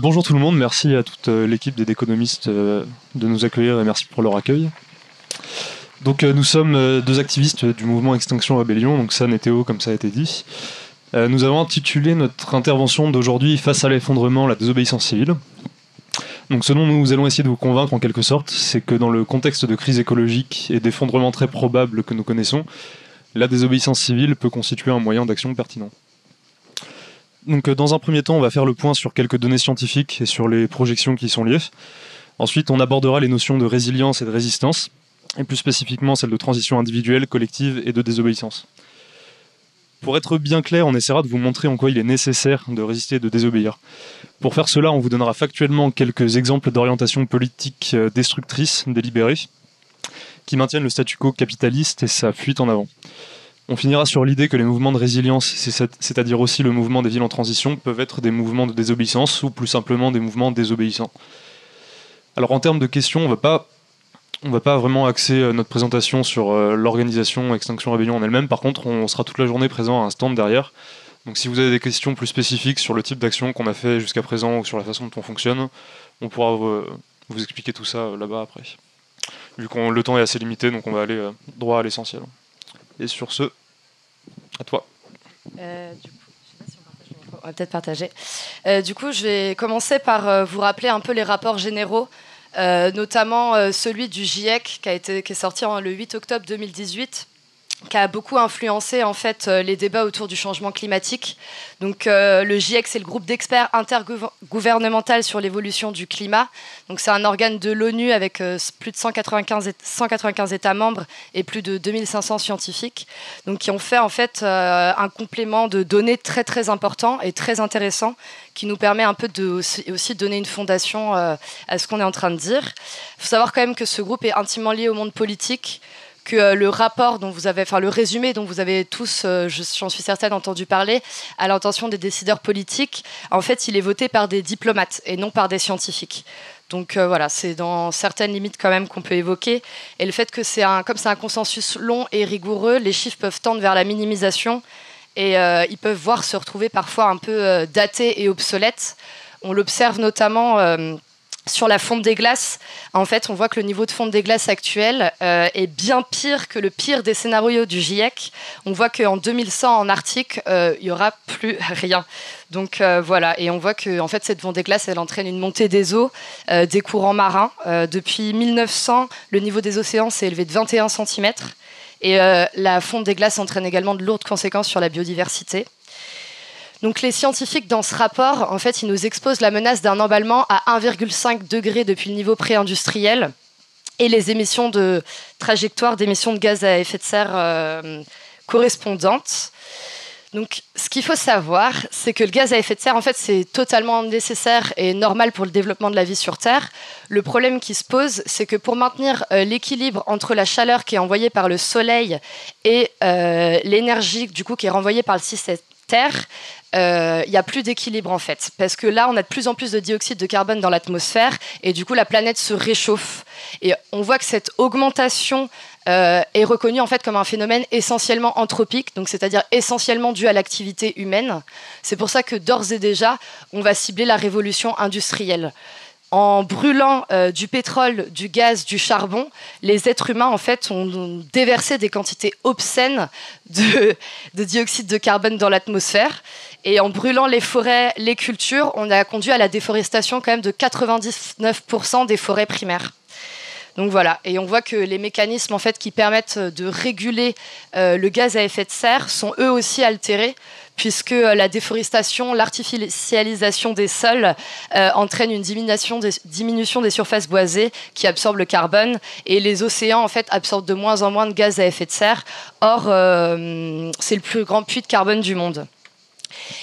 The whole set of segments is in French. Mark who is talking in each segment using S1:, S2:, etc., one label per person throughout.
S1: Bonjour tout le monde, merci à toute l'équipe des Déconomistes de nous accueillir et merci pour leur accueil. Donc nous sommes deux activistes du mouvement Extinction Rebellion, donc San et Théo comme ça a été dit. Nous avons intitulé notre intervention d'aujourd'hui Face à l'effondrement, la désobéissance civile. Donc ce dont nous allons essayer de vous convaincre en quelque sorte, c'est que dans le contexte de crise écologique et d'effondrement très probable que nous connaissons, la désobéissance civile peut constituer un moyen d'action pertinent. Donc dans un premier temps, on va faire le point sur quelques données scientifiques et sur les projections qui y sont liées. Ensuite, on abordera les notions de résilience et de résistance, et plus spécifiquement celles de transition individuelle, collective et de désobéissance. Pour être bien clair, on essaiera de vous montrer en quoi il est nécessaire de résister et de désobéir. Pour faire cela, on vous donnera factuellement quelques exemples d'orientations politiques destructrices, délibérées, qui maintiennent le statu quo capitaliste et sa fuite en avant. On finira sur l'idée que les mouvements de résilience, c'est-à-dire aussi le mouvement des villes en transition, peuvent être des mouvements de désobéissance ou plus simplement des mouvements désobéissants. Alors en termes de questions, on va pas vraiment axer notre présentation sur l'organisation Extinction Rebellion en elle-même. Par contre, on sera toute la journée présent à un stand derrière. Donc si vous avez des questions plus spécifiques sur le type d'action qu'on a fait jusqu'à présent ou sur la façon dont on fonctionne, on pourra vous expliquer tout ça là-bas après. Vu que le temps est assez limité, donc on va aller droit à l'essentiel. Et sur ce, à toi.
S2: Du coup, je sais pas si on partage le micro. On va peut-être partager. Du coup, je vais commencer par vous rappeler un peu les rapports généraux, notamment celui du GIEC qui est sorti le 8 octobre 2018, qui a beaucoup influencé en fait les débats autour du changement climatique. Donc le GIEC, c'est le groupe d'experts intergouvernemental sur l'évolution du climat. Donc c'est un organe de l'ONU avec plus de 195 États membres et plus de 2500 scientifiques, donc qui ont fait en fait un complément de données très très important et très intéressant qui nous permet un peu aussi de donner une fondation à ce qu'on est en train de dire. Il faut savoir quand même que ce groupe est intimement lié au monde politique, que le rapport le résumé dont vous avez tous, j'en suis certaine, entendu parler, à l'intention des décideurs politiques, en fait, il est voté par des diplomates et non par des scientifiques. Donc voilà, c'est dans certaines limites quand même qu'on peut évoquer. Et le fait que comme c'est un consensus long et rigoureux, les chiffres peuvent tendre vers la minimisation et ils peuvent se retrouver parfois un peu datés et obsolètes. On l'observe notamment sur la fonte des glaces. En fait, on voit que le niveau de fonte des glaces actuel est bien pire que le pire des scénarios du GIEC. On voit qu'en 2100, en Arctique, il n'y aura plus rien. Donc voilà, et on voit que en fait, cette fonte des glaces, elle entraîne une montée des eaux, des courants marins. Depuis 1900, le niveau des océans s'est élevé de 21 cm. Et la fonte des glaces entraîne également de lourdes conséquences sur la biodiversité. Donc les scientifiques, dans ce rapport, en fait, ils nous exposent la menace d'un emballement à 1,5 degré depuis le niveau pré-industriel et les émissions de trajectoire d'émissions de gaz à effet de serre correspondantes. Donc, ce qu'il faut savoir, c'est que le gaz à effet de serre, en fait, c'est totalement nécessaire et normal pour le développement de la vie sur Terre. Le problème qui se pose, c'est que pour maintenir l'équilibre entre la chaleur qui est envoyée par le Soleil et l'énergie, du coup, qui est renvoyée par le système Terre, il n'y a plus d'équilibre en fait, parce que là on a de plus en plus de dioxyde de carbone dans l'atmosphère et du coup la planète se réchauffe et on voit que cette augmentation est reconnue en fait comme un phénomène essentiellement anthropique, donc c'est-à-dire essentiellement dû à l'activité humaine. C'est pour ça que d'ores et déjà on va cibler la révolution industrielle. En brûlant du pétrole, du gaz, du charbon, les êtres humains en fait ont déversé des quantités obscènes de dioxyde de carbone dans l'atmosphère. Et en brûlant les forêts, les cultures, on a conduit à la déforestation quand même de 99% des forêts primaires. Donc voilà, et on voit que les mécanismes en fait qui permettent de réguler le gaz à effet de serre sont eux aussi altérés, puisque la déforestation, l'artificialisation des sols entraîne une diminution des surfaces boisées qui absorbent le carbone, et les océans en fait absorbent de moins en moins de gaz à effet de serre. Or, c'est le plus grand puits de carbone du monde.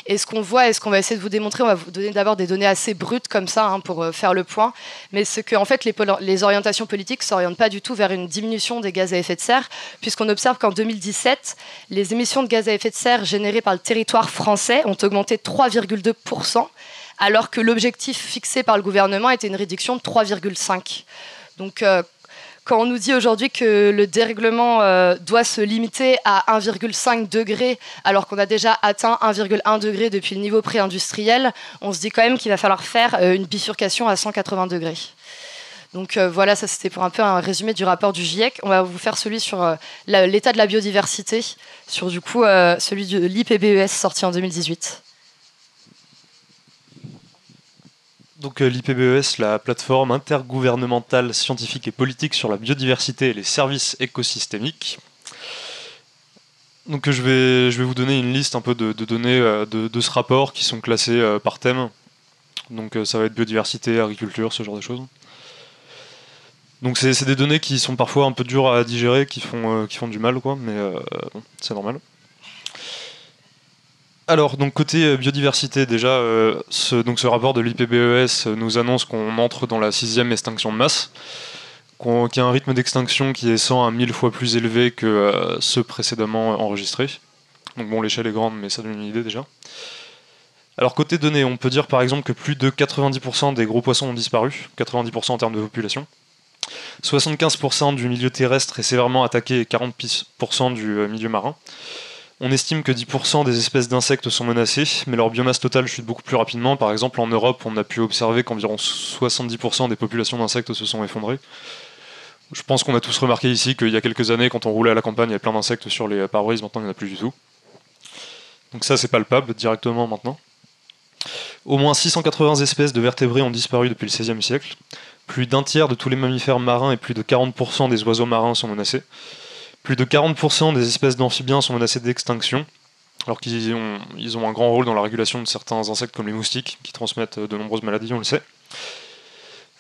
S2: Et ce qu'on voit et ce qu'on va essayer de vous démontrer, on va vous donner d'abord des données assez brutes comme ça pour faire le point, mais c'est que en fait, les orientations politiques ne s'orientent pas du tout vers une diminution des gaz à effet de serre, puisqu'on observe qu'en 2017, les émissions de gaz à effet de serre générées par le territoire français ont augmenté de 3,2%, alors que l'objectif fixé par le gouvernement était une réduction de 3,5%. Donc, quand on nous dit aujourd'hui que le dérèglement doit se limiter à 1,5 degré, alors qu'on a déjà atteint 1,1 degré depuis le niveau pré-industriel, on se dit quand même qu'il va falloir faire une bifurcation à 180 degrés. Donc voilà, ça c'était pour un peu un résumé du rapport du GIEC. On va vous faire celui sur l'état de la biodiversité, sur du coup celui de l'IPBES sorti en 2018.
S1: Donc l'IPBES, la plateforme intergouvernementale scientifique et politique sur la biodiversité et les services écosystémiques. Donc je vais vous donner une liste un peu de données de ce rapport qui sont classées par thème. Donc ça va être biodiversité, agriculture, ce genre de choses. Donc c'est des données qui sont parfois un peu dures à digérer, qui font du mal, quoi, mais bon, c'est normal. Alors, donc côté biodiversité, déjà, ce rapport de l'IPBES nous annonce qu'on entre dans la 6e extinction de masse, qui a un rythme d'extinction qui est 100 à 1000 fois plus élevé que ceux précédemment enregistrés. Donc bon, l'échelle est grande, mais ça donne une idée déjà. Alors côté données, on peut dire par exemple que plus de 90% des gros poissons ont disparu, 90% en termes de population. 75% du milieu terrestre est sévèrement attaqué et 40% du milieu marin. On estime que 10% des espèces d'insectes sont menacées, mais leur biomasse totale chute beaucoup plus rapidement. Par exemple, en Europe, on a pu observer qu'environ 70% des populations d'insectes se sont effondrées. Je pense qu'on a tous remarqué ici qu'il y a quelques années, quand on roulait à la campagne, il y avait plein d'insectes sur les pare-brises, maintenant il n'y en a plus du tout. Donc ça, c'est palpable directement maintenant. Au moins 680 espèces de vertébrés ont disparu depuis le XVIe siècle. Plus d'un tiers de tous les mammifères marins et plus de 40% des oiseaux marins sont menacés. Plus de 40% des espèces d'amphibiens sont menacées d'extinction, alors qu'ils ont un grand rôle dans la régulation de certains insectes comme les moustiques, qui transmettent de nombreuses maladies, on le sait.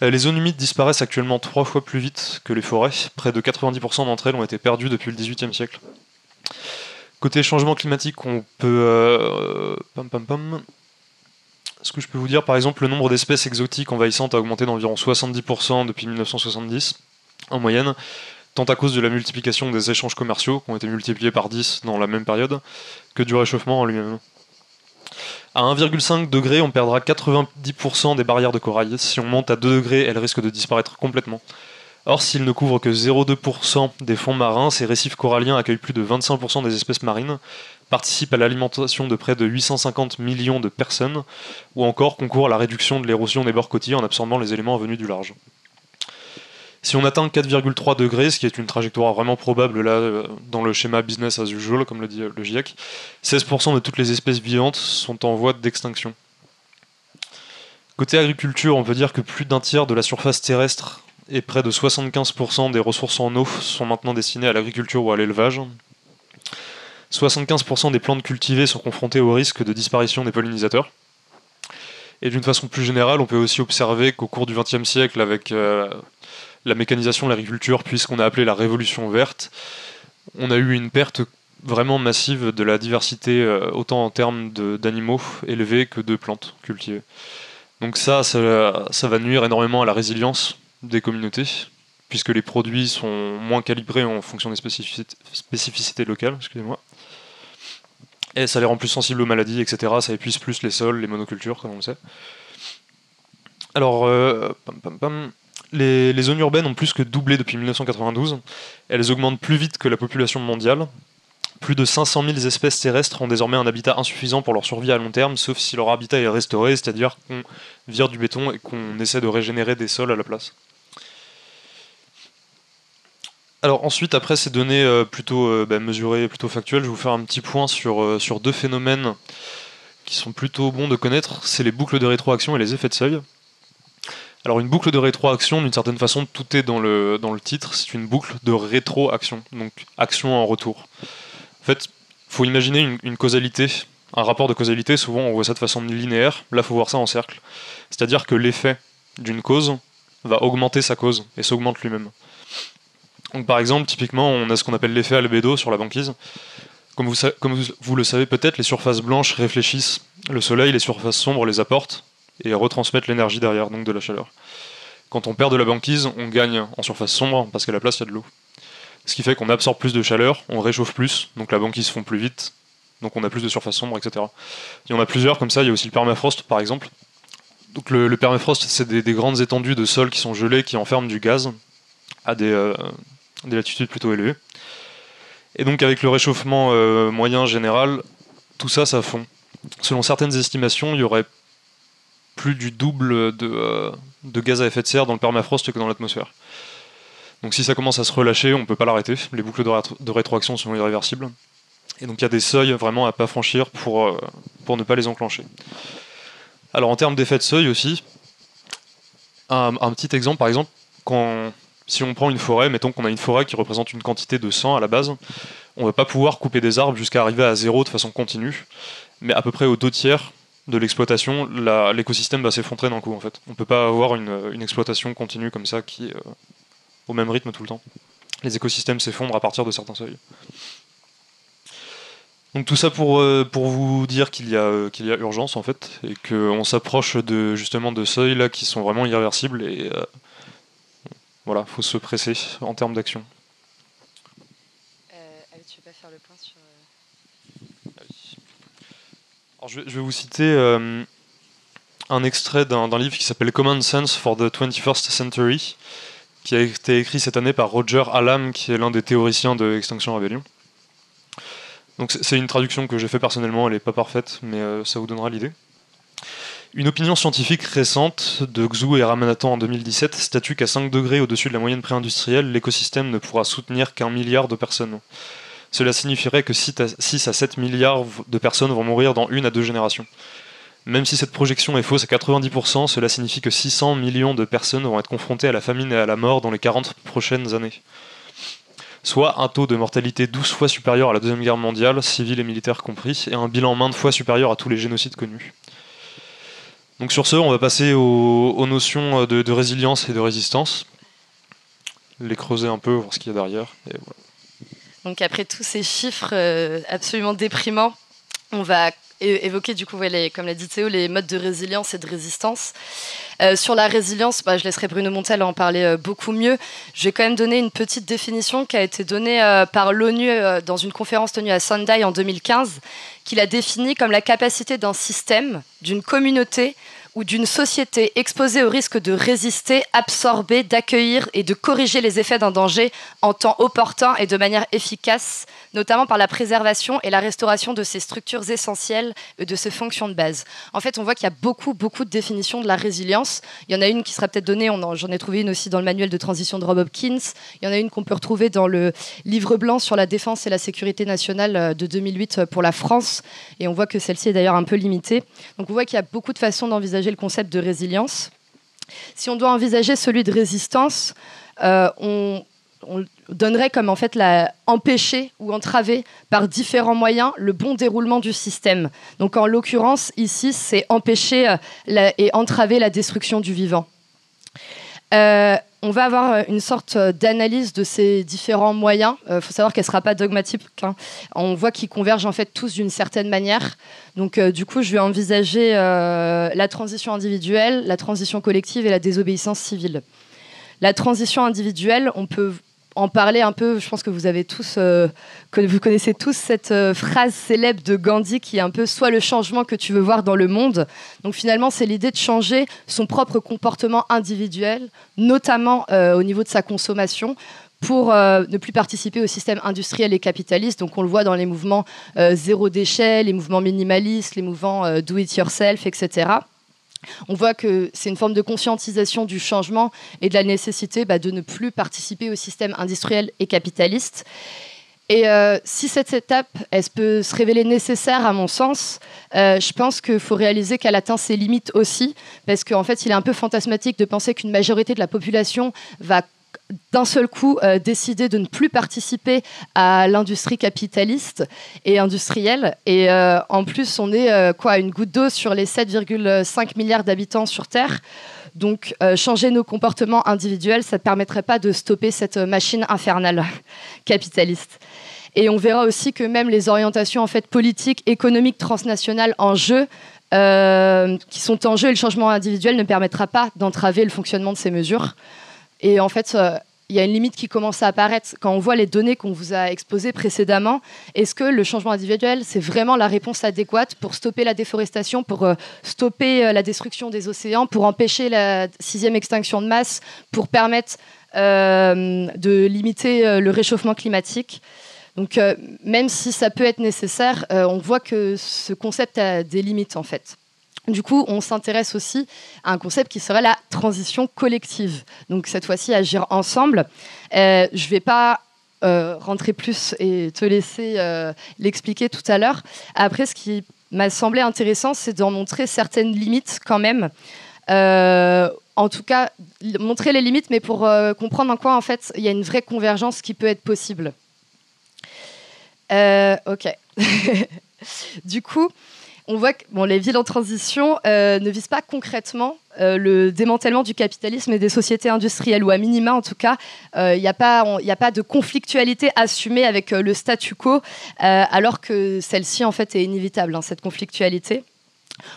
S1: Les zones humides disparaissent actuellement 3 fois plus vite que les forêts. Près de 90% d'entre elles ont été perdues depuis le XVIIIe siècle. Côté changement climatique, on peut... Ce que je peux vous dire, par exemple, le nombre d'espèces exotiques envahissantes a augmenté d'environ 70% depuis 1970, en moyenne, tant à cause de la multiplication des échanges commerciaux, qui ont été multipliés par 10 dans la même période, que du réchauffement en lui-même. À 1,5 degré, on perdra 90% des barrières de corail. Si on monte à 2 degrés, elles risquent de disparaître complètement. Or, s'ils ne couvrent que 0,2% des fonds marins, ces récifs coralliens accueillent plus de 25% des espèces marines, participent à l'alimentation de près de 850 millions de personnes, ou encore concourent à la réduction de l'érosion des bords côtiers en absorbant les éléments venus du large. Si on atteint 4,3 degrés, ce qui est une trajectoire vraiment probable là, dans le schéma business as usual, comme le dit le GIEC, 16% de toutes les espèces vivantes sont en voie d'extinction. Côté agriculture, on peut dire que plus d'un tiers de la surface terrestre et près de 75% des ressources en eau sont maintenant destinées à l'agriculture ou à l'élevage. 75% des plantes cultivées sont confrontées au risque de disparition des pollinisateurs. Et d'une façon plus générale, on peut aussi observer qu'au cours du XXe siècle, avec la mécanisation de l'agriculture, puisqu'on a appelé la révolution verte, on a eu une perte vraiment massive de la diversité, autant en termes d'animaux élevés que de plantes cultivées. Donc ça va nuire énormément à la résilience des communautés, puisque les produits sont moins calibrés en fonction des spécificités locales, excusez-moi. Et ça les rend plus sensibles aux maladies, etc. Ça épuise plus les sols, les monocultures, comme on le sait. Alors, les zones urbaines ont plus que doublé depuis 1992. Elles augmentent plus vite que la population mondiale. Plus de 500 000 espèces terrestres ont désormais un habitat insuffisant pour leur survie à long terme, sauf si leur habitat est restauré, c'est-à-dire qu'on vire du béton et qu'on essaie de régénérer des sols à la place. Alors ensuite, après ces données plutôt mesurées, plutôt factuelles, je vais vous faire un petit point sur deux phénomènes qui sont plutôt bons de connaître. C'est les boucles de rétroaction et les effets de seuil. Alors une boucle de rétroaction, d'une certaine façon, tout est dans le titre, c'est une boucle de rétroaction, donc action en retour. En fait, il faut imaginer une causalité, un rapport de causalité, souvent on voit ça de façon linéaire, là il faut voir ça en cercle. C'est-à-dire que l'effet d'une cause va augmenter sa cause, et s'augmente lui-même. Donc par exemple, typiquement, on a ce qu'on appelle l'effet albédo sur la banquise. Comme vous le savez peut-être, les surfaces blanches réfléchissent le soleil, les surfaces sombres les apportent, et retransmettent l'énergie derrière, donc de la chaleur. Quand on perd de la banquise, on gagne en surface sombre, parce qu'à la place il y a de l'eau. Ce qui fait qu'on absorbe plus de chaleur, on réchauffe plus, donc la banquise fond plus vite, donc on a plus de surface sombre, etc. Il y en a plusieurs comme ça, il y a aussi le permafrost par exemple. Donc le permafrost, c'est des grandes étendues de sol qui sont gelées, qui enferment du gaz. à des latitudes plutôt élevées. Et donc avec le réchauffement moyen général, tout ça, ça fond. Selon certaines estimations, il y aurait plus du double de gaz à effet de serre dans le permafrost que dans l'atmosphère. Donc si ça commence à se relâcher, on ne peut pas l'arrêter. Les boucles de rétroaction sont irréversibles. Et donc il y a des seuils vraiment à pas franchir pour ne pas les enclencher. Alors en termes d'effet de seuil aussi, un petit exemple, par exemple, si on prend une forêt, mettons qu'on a une forêt qui représente une quantité de 100 à la base, on ne va pas pouvoir couper des arbres jusqu'à arriver à 0 de façon continue, mais à peu près aux 2/3 de l'exploitation, l'écosystème va s'effondrer d'un coup en fait. On ne peut pas avoir une exploitation continue comme ça qui est au même rythme tout le temps. Les écosystèmes s'effondrent à partir de certains seuils. Donc tout ça pour vous dire qu'il y a urgence en fait, et qu'on s'approche justement de seuils là qui sont vraiment irréversibles, et voilà, faut se presser en termes d'action.
S2: Tu veux pas faire le point sur...
S1: Alors, je vais vous citer un extrait d'un livre qui s'appelle Common Sense for the 21st Century, qui a été écrit cette année par Roger Hallam, qui est l'un des théoriciens de Extinction Rebellion. Donc c'est une traduction que j'ai fait personnellement, elle n'est pas parfaite, mais ça vous donnera l'idée. Une opinion scientifique récente de Xu et Ramanathan en 2017 statue qu'à 5 degrés au-dessus de la moyenne pré-industrielle, l'écosystème ne pourra soutenir qu'1 milliard de personnes. Cela signifierait que 6 à 7 milliards de personnes vont mourir dans 1 à 2 générations. Même si cette projection est fausse à 90%, cela signifie que 600 millions de personnes vont être confrontées à la famine et à la mort dans les 40 prochaines années. Soit un taux de mortalité 12 fois supérieur à la Deuxième Guerre mondiale, civile et militaire compris, et un bilan maintes fois supérieur à tous les génocides connus. Donc sur ce, on va passer aux notions de résilience et de résistance. Les creuser un peu, voir ce qu'il y a derrière. Et voilà.
S2: Donc après tous ces chiffres absolument déprimants, on va évoquer du coup, comme l'a dit Théo, les modes de résilience et de résistance. Sur la résilience, je laisserai Bruno Montel en parler beaucoup mieux. Je vais quand même donner une petite définition qui a été donnée par l'ONU dans une conférence tenue à Sendai en 2015, qui l'a définie comme la capacité d'un système, d'une communauté ou d'une société exposée au risque de résister, absorber, d'accueillir et de corriger les effets d'un danger en temps opportun et de manière efficace, notamment par la préservation et la restauration de ses structures essentielles et de ses fonctions de base. En fait, on voit qu'il y a beaucoup de définitions de la résilience. Il y en a une qui sera peut-être donnée, j'en ai trouvé une aussi dans le manuel de transition de Rob Hopkins. Il y en a une qu'on peut retrouver dans le livre blanc sur la défense et la sécurité nationale de 2008 pour la France. Et on voit que celle-ci est d'ailleurs un peu limitée. Donc on voit qu'il y a beaucoup de façons d'envisager le concept de résilience. Si on doit envisager celui de résistance, on donnerait comme en fait empêcher ou entraver par différents moyens le bon déroulement du système. Donc en l'occurrence, ici, c'est empêcher et entraver la destruction du vivant. On va avoir une sorte d'analyse de ces différents moyens. Il faut savoir qu'elle ne sera pas dogmatique. On voit qu'ils convergent en fait tous d'une certaine manière. Donc du coup, je vais envisager la transition individuelle, la transition collective et la désobéissance civile. La transition individuelle, on peut en parler un peu. Je pense que vous avez tous, que vous connaissez tous cette phrase célèbre de Gandhi qui est un peu « sois le changement que tu veux voir dans le monde ». Donc finalement, c'est l'idée de changer son propre comportement individuel, notamment au niveau de sa consommation, pour ne plus participer au système industriel et capitaliste. Donc on le voit dans les mouvements zéro déchet, les mouvements minimalistes, les mouvements do it yourself, etc. On voit que c'est une forme de conscientisation du changement et de la nécessité de ne plus participer au système industriel et capitaliste. Et si cette étape, elle peut se révéler nécessaire à mon sens, je pense qu'il faut réaliser qu'elle atteint ses limites aussi, parce qu'en fait, il est un peu fantasmatique de penser qu'une majorité de la population va d'un seul coup décider de ne plus participer à l'industrie capitaliste et industrielle. Et en plus, on est une goutte d'eau sur les 7,5 milliards d'habitants sur Terre. Donc, changer nos comportements individuels, ça ne permettrait pas de stopper cette machine infernale capitaliste. Et on verra aussi que même les orientations en fait, politiques, économiques, transnationales en jeu, qui sont en jeu, et le changement individuel ne permettra pas d'entraver le fonctionnement de ces mesures. Et en fait, il y a une limite qui commence à apparaître. Quand on voit les données qu'on vous a exposées précédemment, est-ce que le changement individuel, c'est vraiment la réponse adéquate pour stopper la déforestation, pour stopper la destruction des océans, pour empêcher la 6e extinction de masse, pour permettre de limiter le réchauffement climatique? Donc, même si ça peut être nécessaire, on voit que ce concept a des limites, en fait. Du coup, on s'intéresse aussi à un concept qui serait la transition collective. Donc, cette fois-ci, agir ensemble. Je ne vais pas rentrer plus et te laisser l'expliquer tout à l'heure. Après, ce qui m'a semblé intéressant, c'est d'en montrer certaines limites quand même. En tout cas, montrer les limites, mais pour comprendre en quoi, en fait, il y a une vraie convergence qui peut être possible. Ok. Du coup, on voit que les villes en transition ne visent pas concrètement le démantèlement du capitalisme et des sociétés industrielles, ou à minima en tout cas, il n'y a pas de conflictualité assumée avec le statu quo, alors que celle-ci en fait est inévitable, cette conflictualité.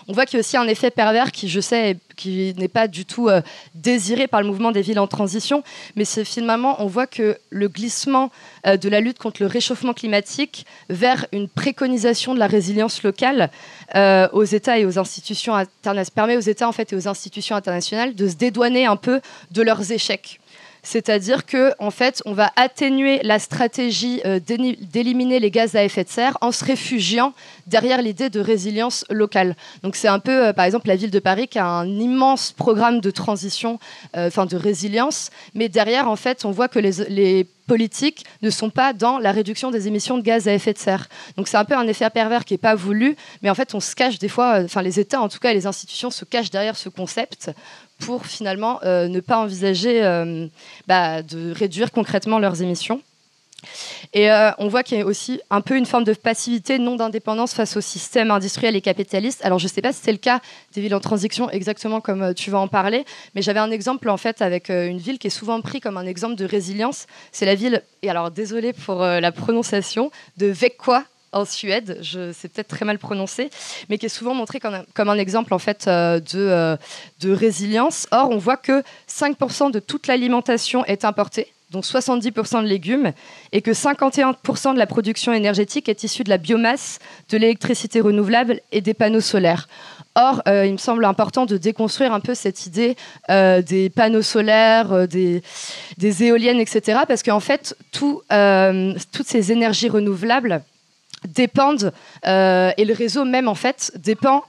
S2: On voit qu'il y a aussi un effet pervers qui, je sais, qui n'est pas du tout désiré par le mouvement des villes en transition, mais c'est finalement, on voit que le glissement de la lutte contre le réchauffement climatique vers une préconisation de la résilience locale aux États et aux institutions internationales permet aux États en fait, et aux institutions internationales de se dédouaner un peu de leurs échecs. C'est-à-dire qu'en fait, on va atténuer la stratégie d'éliminer les gaz à effet de serre en se réfugiant derrière l'idée de résilience locale. Donc c'est un peu, par exemple, la ville de Paris qui a un immense programme de transition, de résilience, mais derrière, en fait, on voit que les politiques ne sont pas dans la réduction des émissions de gaz à effet de serre. Donc c'est un peu un effet pervers qui n'est pas voulu, mais en fait, on se cache des fois, les États, en tout cas, et les institutions se cachent derrière ce concept pour finalement ne pas envisager de réduire concrètement leurs émissions. Et on voit qu'il y a aussi un peu une forme de passivité, non d'indépendance face au système industriel et capitaliste. Alors je ne sais pas si c'est le cas des villes en transition exactement comme tu vas en parler, mais j'avais un exemple en fait avec une ville qui est souvent prise comme un exemple de résilience. C'est la ville, et alors désolée pour la prononciation, de Växjö en Suède, c'est peut-être très mal prononcé, mais qui est souvent montré comme un exemple en fait, de résilience. Or, on voit que 5% de toute l'alimentation est importée, donc 70% de légumes, et que 51% de la production énergétique est issue de la biomasse, de l'électricité renouvelable et des panneaux solaires. Or, il me semble important de déconstruire un peu cette idée des panneaux solaires, des éoliennes, etc., parce qu'en fait, toutes ces énergies renouvelables dépendent, et le réseau même en fait dépend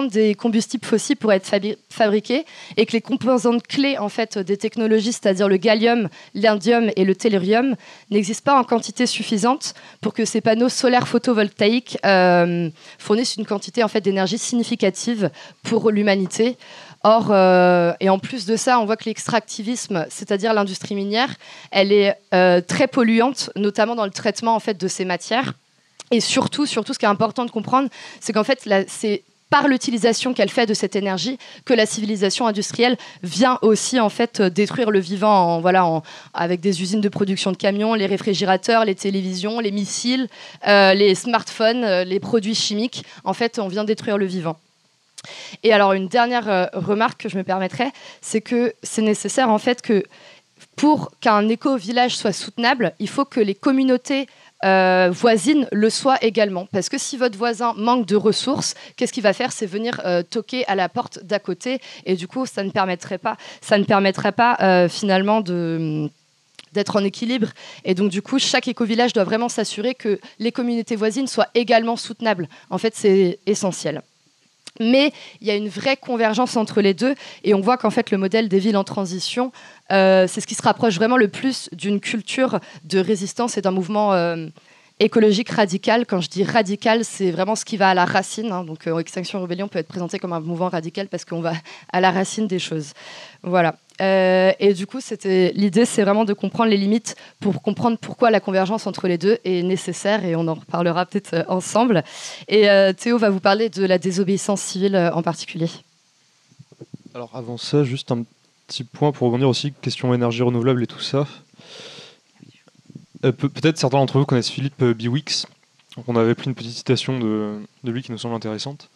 S2: des combustibles fossiles pour être fabriqués, et que les composantes clés en fait des technologies, c'est-à-dire le gallium, l'indium et le tellurium, n'existent pas en quantité suffisante pour que ces panneaux solaires photovoltaïques fournissent une quantité en fait d'énergie significative pour l'humanité. Or, et en plus de ça, on voit que l'extractivisme, c'est-à-dire l'industrie minière, elle est très polluante, notamment dans le traitement en fait de ces matières. Et surtout, ce qui est important de comprendre, c'est qu'en fait, c'est par l'utilisation qu'elle fait de cette énergie que la civilisation industrielle vient aussi en fait détruire le vivant avec des usines de production de camions, les réfrigérateurs, les télévisions, les missiles, les smartphones, les produits chimiques. En fait, on vient détruire le vivant. Et alors, une dernière remarque que je me permettrais, c'est que c'est nécessaire en fait que pour qu'un éco-village soit soutenable, il faut que les communautés voisines le soient également. Parce que si votre voisin manque de ressources, qu'est-ce qu'il va faire? C'est venir toquer à la porte d'à côté. Et du coup, ça ne permettrait pas finalement d'être en équilibre. Et donc, du coup, chaque éco-village doit vraiment s'assurer que les communautés voisines soient également soutenables. En fait, c'est essentiel. Mais il y a une vraie convergence entre les deux, et on voit qu'en fait le modèle des villes en transition, c'est ce qui se rapproche vraiment le plus d'une culture de résistance et d'un mouvement écologique radical. Quand je dis radical, c'est vraiment ce qui va à la racine. Donc Extinction Rebellion peut être présenté comme un mouvement radical parce qu'on va à la racine des choses. Voilà. Et du coup, l'idée, c'est vraiment de comprendre les limites pour comprendre pourquoi la convergence entre les deux est nécessaire, et on en reparlera peut-être ensemble. Et Théo va vous parler de la désobéissance civile en particulier.
S1: Alors avant ça, juste un petit point pour rebondir aussi, question énergie renouvelable et tout ça. Peut-être certains d'entre vous connaissent Philippe Biwix. On avait pris une petite citation de lui qui nous semble intéressante.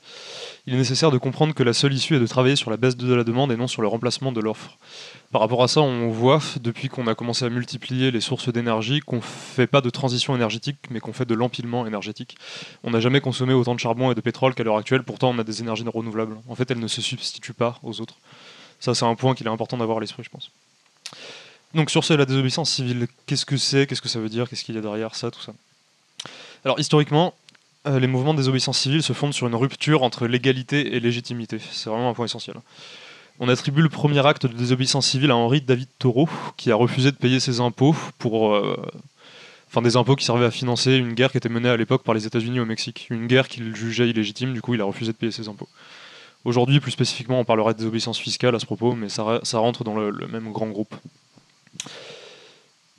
S1: Il est nécessaire de comprendre que la seule issue est de travailler sur la baisse de la demande et non sur le remplacement de l'offre. Par rapport à ça, on voit, depuis qu'on a commencé à multiplier les sources d'énergie, qu'on ne fait pas de transition énergétique, mais qu'on fait de l'empilement énergétique. On n'a jamais consommé autant de charbon et de pétrole qu'à l'heure actuelle, pourtant on a des énergies renouvelables. En fait, elles ne se substituent pas aux autres. Ça, c'est un point qu'il est important d'avoir à l'esprit, je pense. Donc sur ce, la désobéissance civile, qu'est-ce que c'est, qu'est-ce que ça veut dire, qu'est-ce qu'il y a derrière ça, tout ça. Alors historiquement, les mouvements de désobéissance civile se fondent sur une rupture entre légalité et légitimité. C'est vraiment un point essentiel. On attribue le premier acte de désobéissance civile à Henri David Thoreau, qui a refusé de payer ses impôts des impôts qui servaient à financer une guerre qui était menée à l'époque par les États-Unis au Mexique. Une guerre qu'il jugeait illégitime, du coup il a refusé de payer ses impôts. Aujourd'hui, plus spécifiquement, on parlerait de désobéissance fiscale à ce propos, mais ça rentre dans le même grand groupe.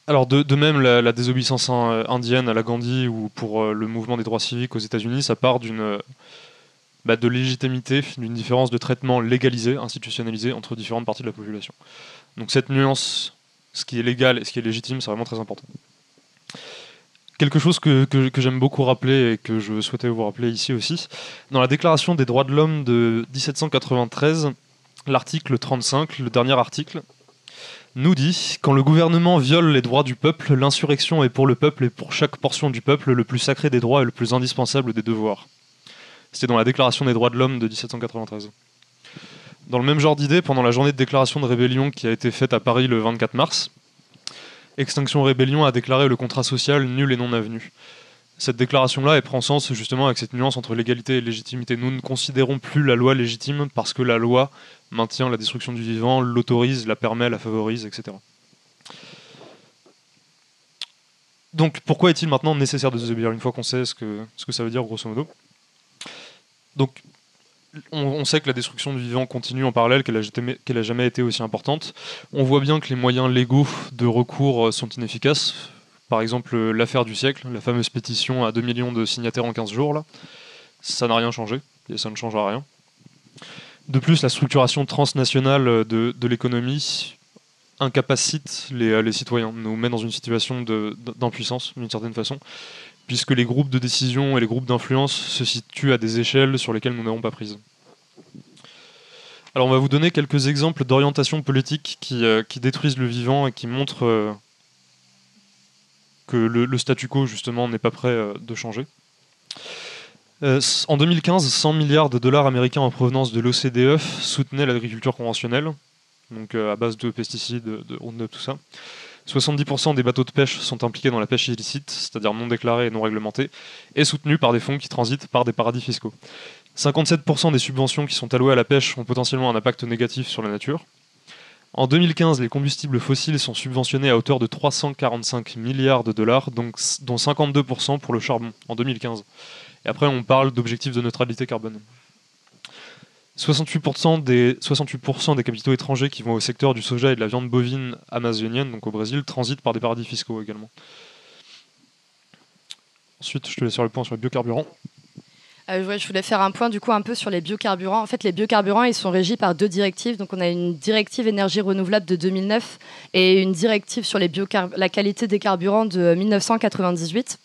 S1: Alors de même, la désobéissance indienne à la Gandhi ou pour le mouvement des droits civiques aux États-Unis, ça part de légitimité, d'une différence de traitement légalisé, institutionnalisé entre différentes parties de la population. Donc cette nuance, ce qui est légal et ce qui est légitime, c'est vraiment très important. Quelque chose que j'aime beaucoup rappeler et que je souhaitais vous rappeler ici aussi, dans la Déclaration des droits de l'homme de 1793, l'article 35, le dernier article, nous dit « Quand le gouvernement viole les droits du peuple, l'insurrection est pour le peuple et pour chaque portion du peuple le plus sacré des droits et le plus indispensable des devoirs. » C'était dans la Déclaration des droits de l'homme de 1793. Dans le même genre d'idée, pendant la journée de déclaration de rébellion qui a été faite à Paris le 24 mars, Extinction Rébellion a déclaré le contrat social nul et non avenu. Cette déclaration-là, elle prend sens justement avec cette nuance entre légalité et légitimité. Nous ne considérons plus la loi légitime parce que la loi maintient la destruction du vivant, l'autorise, la permet, la favorise, etc. Donc pourquoi est-il maintenant nécessaire de désobéir une fois qu'on sait ce que ça veut dire grosso modo ? Donc on sait que la destruction du vivant continue en parallèle, qu'elle a jamais été aussi importante. On voit bien que les moyens légaux de recours sont inefficaces. Par exemple, l'affaire du siècle, la fameuse pétition à 2 millions de signataires en 15 jours, là, ça n'a rien changé, et ça ne changera rien. De plus, la structuration transnationale de l'économie incapacite les citoyens, nous met dans une situation d'impuissance, d'une certaine façon, puisque les groupes de décision et les groupes d'influence se situent à des échelles sur lesquelles nous n'avons pas prise. Alors on va vous donner quelques exemples d'orientations politiques qui détruisent le vivant et qui montrent que le statu quo justement n'est pas prêt de changer. En 2015, 100 milliards de dollars américains en provenance de l'OCDE soutenaient l'agriculture conventionnelle, donc à base de pesticides, de Roundup, tout ça. 70% des bateaux de pêche sont impliqués dans la pêche illicite, c'est-à-dire non déclarée et non réglementée, et soutenus par des fonds qui transitent par des paradis fiscaux. 57% des subventions qui sont allouées à la pêche ont potentiellement un impact négatif sur la nature. En 2015, les combustibles fossiles sont subventionnés à hauteur de 345 milliards de dollars, dont 52% pour le charbon, en 2015. Et après, on parle d'objectifs de neutralité carbone. 68% des capitaux étrangers qui vont au secteur du soja et de la viande bovine amazonienne, donc au Brésil, transitent par des paradis fiscaux également. Ensuite, je te laisse faire le point sur les biocarburants.
S2: Je voulais faire un point du coup un peu sur les biocarburants. En fait, les biocarburants, ils sont régis par 2 directives. Donc, on a une directive énergie renouvelable de 2009 et une directive sur la qualité des carburants de 1998.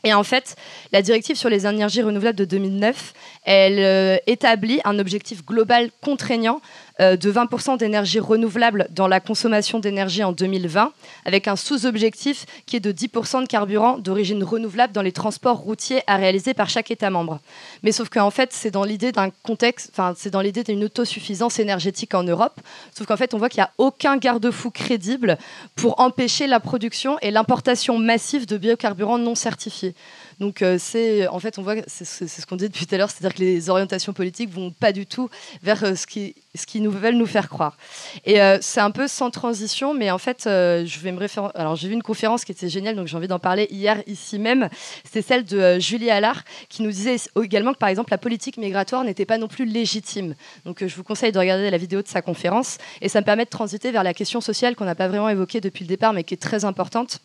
S2: Et en fait, la directive sur les énergies renouvelables de 2009, elle établit un objectif global contraignant de 20% d'énergie renouvelable dans la consommation d'énergie en 2020, avec un sous-objectif qui est de 10% de carburant d'origine renouvelable dans les transports routiers à réaliser par chaque État membre. Mais sauf qu'en fait, c'est dans l'idée d'un contexte, c'est dans l'idée d'une autosuffisance énergétique en Europe. Sauf qu'en fait, on voit qu'il n'y a aucun garde-fou crédible pour empêcher la production et l'importation massive de biocarburants non certifiés. Donc en fait, on voit, c'est ce qu'on dit depuis tout à l'heure, c'est-à-dire que les orientations politiques vont pas du tout vers ce qu'ils nous veulent nous faire croire. Et c'est un peu sans transition, mais en fait, Alors, j'ai vu une conférence qui était géniale, donc j'ai envie d'en parler hier ici même. C'était celle de Julie Allard, qui nous disait également que par exemple la politique migratoire n'était pas non plus légitime. Donc je vous conseille de regarder la vidéo de sa conférence, et ça me permet de transiter vers la question sociale qu'on n'a pas vraiment évoquée depuis le départ, mais qui est très importante.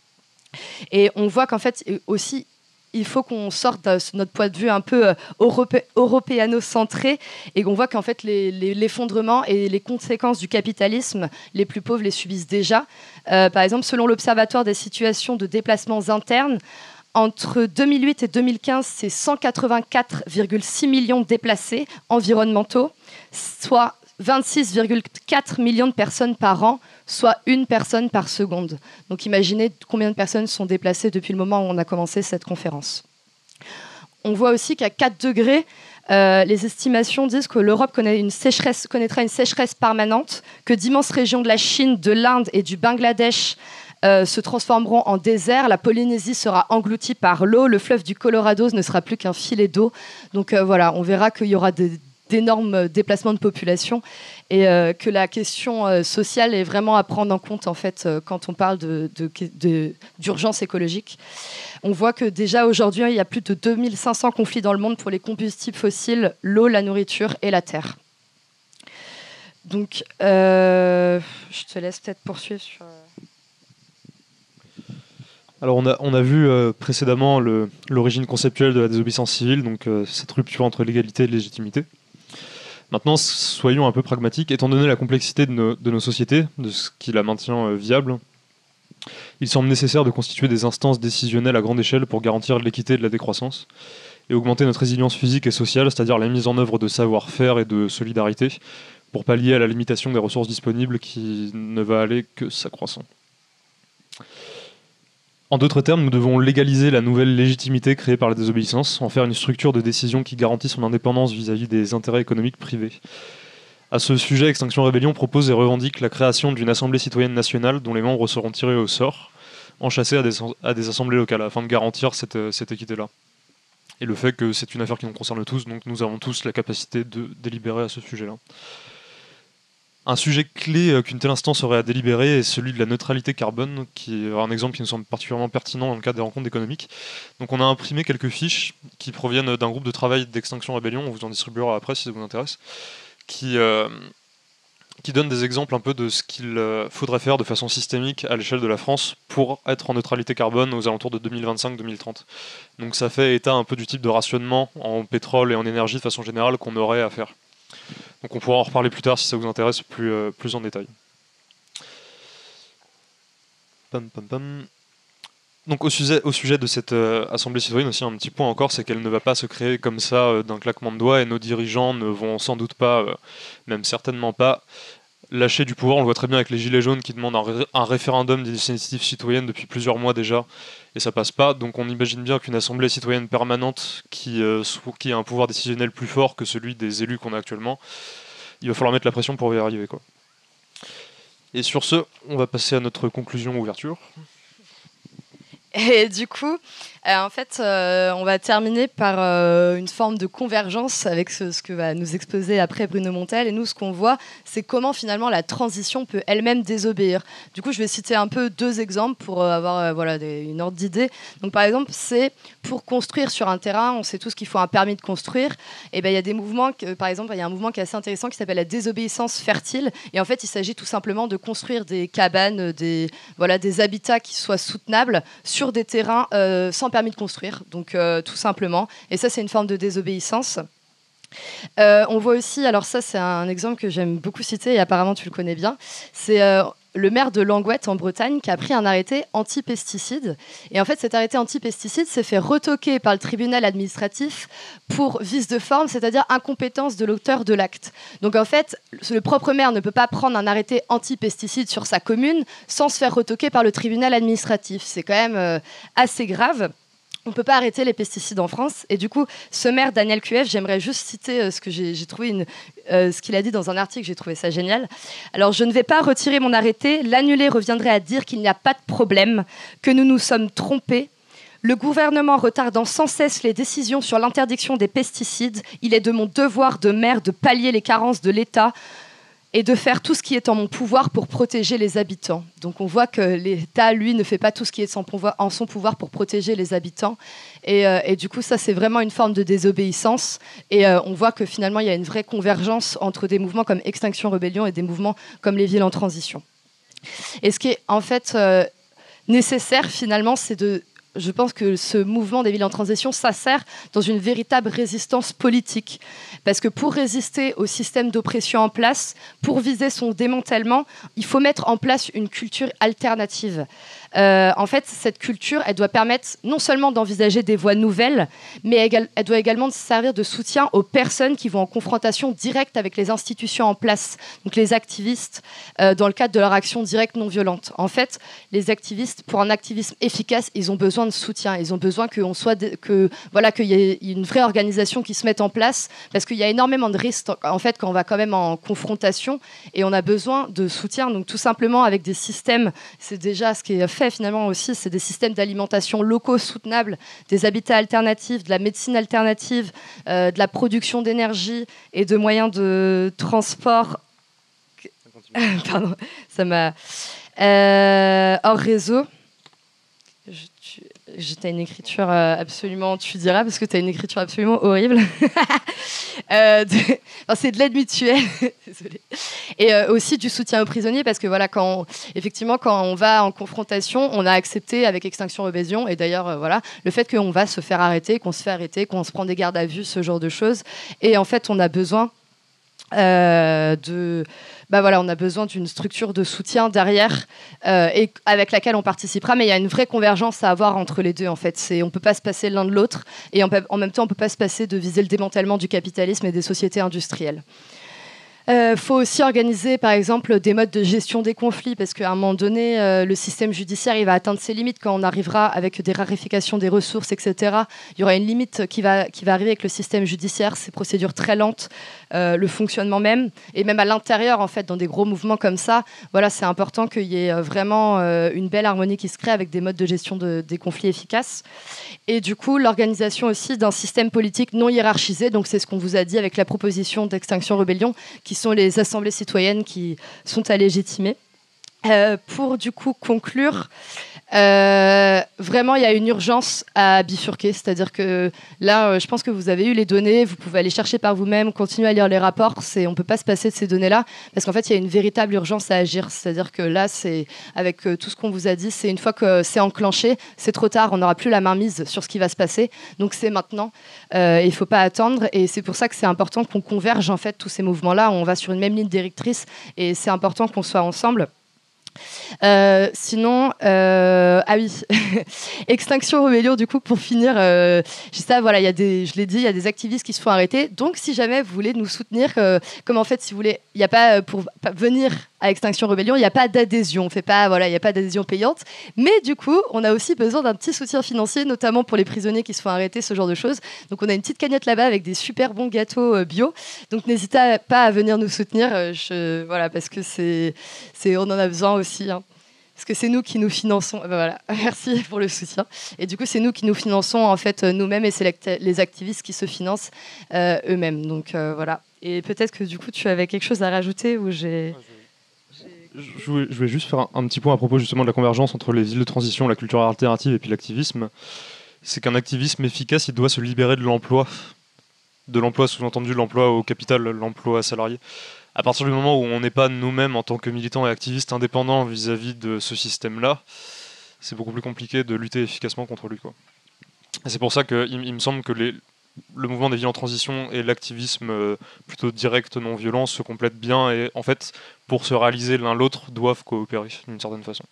S2: Et on voit qu'en fait aussi, il faut qu'on sorte de notre point de vue un peu européano-centré et qu'on voit qu'en fait l'effondrement et les conséquences du capitalisme, les plus pauvres les subissent déjà. Par exemple, selon l'Observatoire des situations de déplacements internes, Entre 2008 et 2015, c'est 184,6 millions de déplacés environnementaux, soit 26,4 millions de personnes par an, soit une personne par seconde. Donc imaginez combien de personnes sont déplacées depuis le moment où on a commencé cette conférence. On voit aussi qu'à 4 degrés, les estimations disent que l'Europe connaîtra une sécheresse permanente, que d'immenses régions de la Chine, de l'Inde et du Bangladesh se transformeront en désert. La Polynésie sera engloutie par l'eau. Le fleuve du Colorado ne sera plus qu'un filet d'eau. Donc voilà, on verra qu'il y aura d'énormes déplacements de population et que la question sociale est vraiment à prendre en compte en fait, quand on parle d'urgence écologique. On voit que déjà aujourd'hui, il y a plus de 2500 conflits dans le monde pour les combustibles fossiles, l'eau, la nourriture et la terre. Donc, je te laisse peut-être poursuivre sur...
S1: Alors on a vu précédemment l'origine conceptuelle de la désobéissance civile, donc cette rupture entre légalité et légitimité. Maintenant, soyons un peu pragmatiques. Étant donné la complexité de nos sociétés, de ce qui la maintient viable, il semble nécessaire de constituer des instances décisionnelles à grande échelle pour garantir l'équité et de la décroissance et augmenter notre résilience physique et sociale, c'est-à-dire la mise en œuvre de savoir-faire et de solidarité pour pallier à la limitation des ressources disponibles qui ne va aller que s'accroissant. En d'autres termes, nous devons légaliser la nouvelle légitimité créée par la désobéissance, en faire une structure de décision qui garantit son indépendance vis-à-vis des intérêts économiques privés. À ce sujet, Extinction Rebellion propose et revendique la création d'une assemblée citoyenne nationale dont les membres seront tirés au sort, enchâssés à des assemblées locales, afin de garantir cette équité-là. Et le fait que c'est une affaire qui nous concerne tous, donc nous avons tous la capacité de délibérer à ce sujet-là. Un sujet clé qu'une telle instance aurait à délibérer est celui de la neutralité carbone, qui est un exemple qui nous semble particulièrement pertinent dans le cadre des rencontres économiques. Donc on a imprimé quelques fiches qui proviennent d'un groupe de travail d'Extinction Rebellion, on vous en distribuera après si ça vous intéresse, qui donne des exemples un peu de ce qu'il faudrait faire de façon systémique à l'échelle de la France pour être en neutralité carbone aux alentours de 2025-2030. Donc ça fait état un peu du type de rationnement en pétrole et en énergie de façon générale qu'on aurait à faire. Donc on pourra en reparler plus tard si ça vous intéresse plus en détail. Donc au sujet de cette assemblée citoyenne aussi, un petit point encore, c'est qu'elle ne va pas se créer comme ça d'un claquement de doigts et nos dirigeants ne vont sans doute pas, même certainement pas, lâcher du pouvoir. On le voit très bien avec les Gilets jaunes qui demandent un référendum d'initiative citoyenne depuis plusieurs mois déjà et ça passe pas. Donc on imagine bien qu'une assemblée citoyenne permanente qui a un pouvoir décisionnel plus fort que celui des élus qu'on a actuellement, il va falloir mettre la pression pour y arriver, quoi. Et sur ce, on va passer à notre conclusion ouverture.
S2: Et du coup, en fait, on va terminer par une forme de convergence avec ce que va nous exposer après Bruno Montel. Et nous, ce qu'on voit, c'est comment finalement la transition peut elle-même désobéir. Du coup, je vais citer un peu 2 exemples pour avoir une ordre d'idée. Donc, par exemple, c'est pour construire sur un terrain, on sait tous qu'il faut un permis de construire. Et ben, il y a des mouvements, par exemple, il y a un mouvement qui est assez intéressant qui s'appelle la désobéissance fertile. Et en fait, il s'agit tout simplement de construire des cabanes, des habitats qui soient soutenables sur des terrains sans permis de construire, donc tout simplement. Et ça, c'est une forme de désobéissance. On voit aussi, alors ça, c'est un exemple que j'aime beaucoup citer, et apparemment tu le connais bien, c'est le maire de Langouette en Bretagne qui a pris un arrêté anti-pesticides. Et en fait, cet arrêté anti-pesticides s'est fait retoquer par le tribunal administratif pour vice de forme, c'est-à-dire incompétence de l'auteur de l'acte. Donc en fait, le propre maire ne peut pas prendre un arrêté anti-pesticides sur sa commune sans se faire retoquer par le tribunal administratif. C'est quand même assez grave. On ne peut pas arrêter les pesticides en France. Et du coup, ce maire, Daniel QF, j'aimerais juste citer ce que j'ai trouvé ce qu'il a dit dans un article, j'ai trouvé ça génial. Alors, je ne vais pas retirer mon arrêté. L'annuler reviendrait à dire qu'il n'y a pas de problème, que nous nous sommes trompés. Le gouvernement retardant sans cesse les décisions sur l'interdiction des pesticides, il est de mon devoir de maire de pallier les carences de l'État et de faire tout ce qui est en mon pouvoir pour protéger les habitants. Donc on voit que l'État, lui, ne fait pas tout ce qui est en son pouvoir pour protéger les habitants. Et du coup, ça, c'est vraiment une forme de désobéissance. Et on voit que finalement, il y a une vraie convergence entre des mouvements comme Extinction Rebellion et des mouvements comme les villes en transition. Et ce qui est en fait nécessaire, finalement, c'est de... Je pense que ce mouvement des villes en transition s'insère dans une véritable résistance politique. Parce que pour résister au système d'oppression en place, pour viser son démantèlement, il faut mettre en place une culture alternative. en fait, cette culture, elle doit permettre non seulement d'envisager des voies nouvelles, mais elle doit également servir de soutien aux personnes qui vont en confrontation directe avec les institutions en place, donc les activistes, dans le cadre de leur action directe non violente. En fait, les activistes, pour un activisme efficace, ils ont besoin de soutien, ils ont besoin qu'il y ait une vraie organisation qui se mette en place, parce qu'il y a énormément de risques en fait, quand on va quand même en confrontation, et on a besoin de soutien, donc tout simplement avec des systèmes, c'est déjà ce qui est fait finalement aussi, c'est des systèmes d'alimentation locaux soutenables, des habitats alternatifs, de la médecine alternative, de la production d'énergie et de moyens de transport. Pardon, ça m'a hors réseau. T'as une écriture absolument, tu diras, parce que t'as une écriture absolument horrible. C'est de l'aide mutuelle. Désolée. Et aussi du soutien aux prisonniers, parce que voilà, quand on va en confrontation, on a accepté avec Extinction Rebellion, et d'ailleurs le fait qu'on va se faire arrêter, qu'on se fait arrêter, qu'on se prend des gardes à vue, ce genre de choses. Et en fait, on a besoin on a besoin d'une structure de soutien derrière et avec laquelle on participera, mais il y a une vraie convergence à avoir entre les deux en fait. On ne peut pas se passer l'un de l'autre et en même temps on ne peut pas se passer de viser le démantèlement du capitalisme et des sociétés industrielles. Faut aussi organiser, par exemple, des modes de gestion des conflits, parce qu'à un moment donné, le système judiciaire, il va atteindre ses limites quand on arrivera avec des raréfications des ressources, etc. Il y aura une limite qui va arriver avec le système judiciaire, ces procédures très lentes, le fonctionnement même, et même à l'intérieur, en fait, dans des gros mouvements comme ça, voilà, c'est important qu'il y ait vraiment une belle harmonie qui se crée avec des modes de gestion des conflits efficaces. Et du coup, l'organisation aussi d'un système politique non hiérarchisé, donc c'est ce qu'on vous a dit avec la proposition d'Extinction Rebellion, qui sont les assemblées citoyennes qui sont à légitimer. Pour du coup conclure, vraiment il y a une urgence à bifurquer, c'est-à-dire que là je pense que vous avez eu les données, vous pouvez aller chercher par vous-même, continuer à lire les rapports, on ne peut pas se passer de ces données-là, parce qu'en fait il y a une véritable urgence à agir, c'est-à-dire que là c'est avec tout ce qu'on vous a dit, c'est une fois que c'est enclenché, c'est trop tard, on n'aura plus la main mise sur ce qui va se passer, donc c'est maintenant, il ne faut pas attendre, et c'est pour ça que c'est important qu'on converge en fait tous ces mouvements-là, on va sur une même ligne directrice, et c'est important qu'on soit ensemble. Sinon, ah oui, Extinction Rebellion, du coup, pour finir, je l'ai dit, il y a des activistes qui se font arrêter. Donc, si jamais vous voulez nous soutenir, comme en fait, si vous voulez, il n'y a pas pour venir à Extinction Rebellion, il n'y a pas d'adhésion, il n'y a pas d'adhésion payante. Mais du coup, on a aussi besoin d'un petit soutien financier, notamment pour les prisonniers qui se font arrêter, ce genre de choses. Donc, on a une petite cagnotte là-bas avec des super bons gâteaux bio. Donc, n'hésitez pas à venir nous soutenir, parce que on en a besoin aussi. Hein. Parce que c'est nous qui nous finançons. Voilà, merci pour le soutien. Et du coup, c'est nous qui nous finançons en fait nous-mêmes et c'est les activistes qui se financent eux-mêmes. Donc voilà. Et peut-être que du coup, tu avais quelque chose à rajouter ou j'ai.
S1: Je voulais juste faire un petit point à propos justement de la convergence entre les villes de transition, la culture alternative et puis l'activisme. C'est qu'un activisme efficace, il doit se libérer de l'emploi. De l'emploi, sous-entendu l'emploi au capital, l'emploi salarié. À partir du moment où on n'est pas nous-mêmes en tant que militants et activistes indépendants vis-à-vis de ce système-là, c'est beaucoup plus compliqué de lutter efficacement contre lui, quoi. Et c'est pour ça qu'il me semble que le mouvement des villes en transition et l'activisme plutôt direct, non violent, se complètent bien et en fait, pour se réaliser l'un l'autre, doivent coopérer d'une certaine façon.